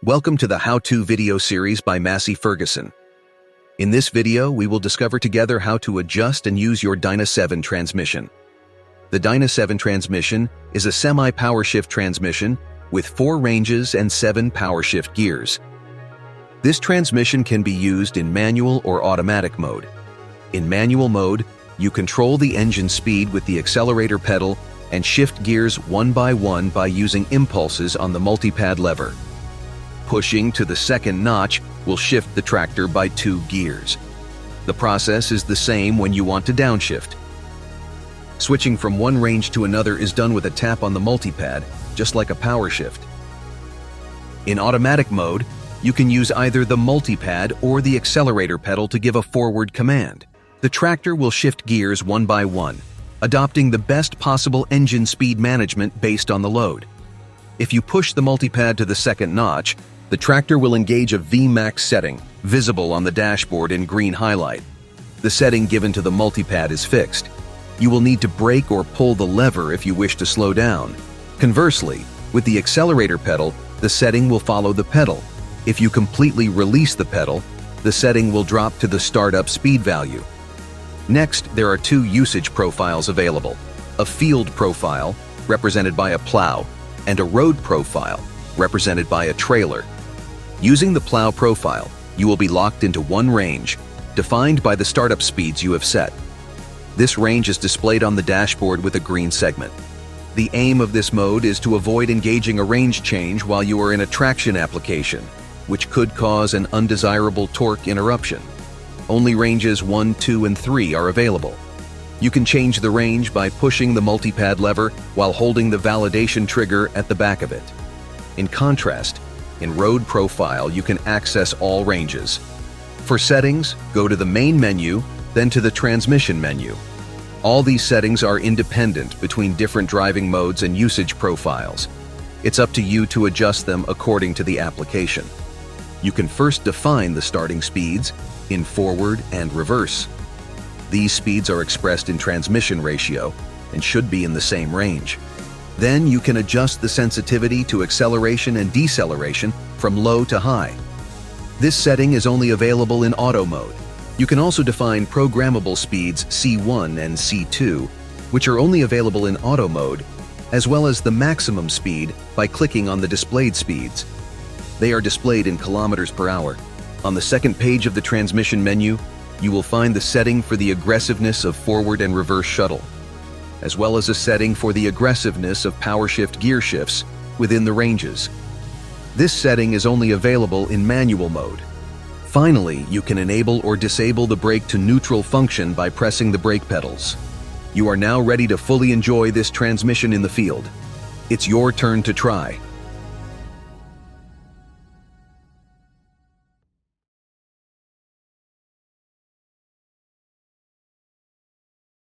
Welcome to the how-to video series by Massey Ferguson. In this video, we will discover together how to adjust and use your Dyna-7 transmission. The Dyna-7 transmission is a semi-power shift transmission with 4 ranges and 7 power shift gears. This transmission can be used in manual or automatic mode. In manual mode, you control the engine speed with the accelerator pedal and shift gears one by one by using impulses on the multipad lever. Pushing to the second notch will shift the tractor by 2 gears. The process is the same when you want to downshift. Switching from one range to another is done with a tap on the multipad, just like a power shift. In automatic mode, you can use either the multipad or the accelerator pedal to give a forward command. The tractor will shift gears one by one, adopting the best possible engine speed management based on the load. If you push the multipad to the second notch, the tractor will engage a VMAX setting, visible on the dashboard in green highlight. The setting given to the multipad is fixed. You will need to brake or pull the lever if you wish to slow down. Conversely, with the accelerator pedal, the setting will follow the pedal. If you completely release the pedal, the setting will drop to the startup speed value. Next, there are 2 usage profiles available: a field profile, represented by a plow, and a road profile, represented by a trailer. Using the plow profile, you will be locked into one range, defined by the startup speeds you have set. This range is displayed on the dashboard with a green segment. The aim of this mode is to avoid engaging a range change while you are in a traction application, which could cause an undesirable torque interruption. Only ranges 1, 2, and 3 are available. You can change the range by pushing the multipad lever while holding the validation trigger at the back of it. In contrast, in Road Profile, you can access all ranges. For settings, go to the main menu, then to the transmission menu. All these settings are independent between different driving modes and usage profiles. It's up to you to adjust them according to the application. You can first define the starting speeds in forward and reverse. These speeds are expressed in transmission ratio and should be in the same range. Then you can adjust the sensitivity to acceleration and deceleration from low to high. This setting is only available in auto mode. You can also define programmable speeds C1 and C2, which are only available in auto mode, as well as the maximum speed by clicking on the displayed speeds. They are displayed in kilometers per hour. On the second page of the transmission menu, you will find the setting for the aggressiveness of forward and reverse shuttle, as well as a setting for the aggressiveness of power shift gear shifts within the ranges. This setting is only available in manual mode. Finally, you can enable or disable the brake to neutral function by pressing the brake pedals. You are now ready to fully enjoy this transmission in the field. It's your turn to try.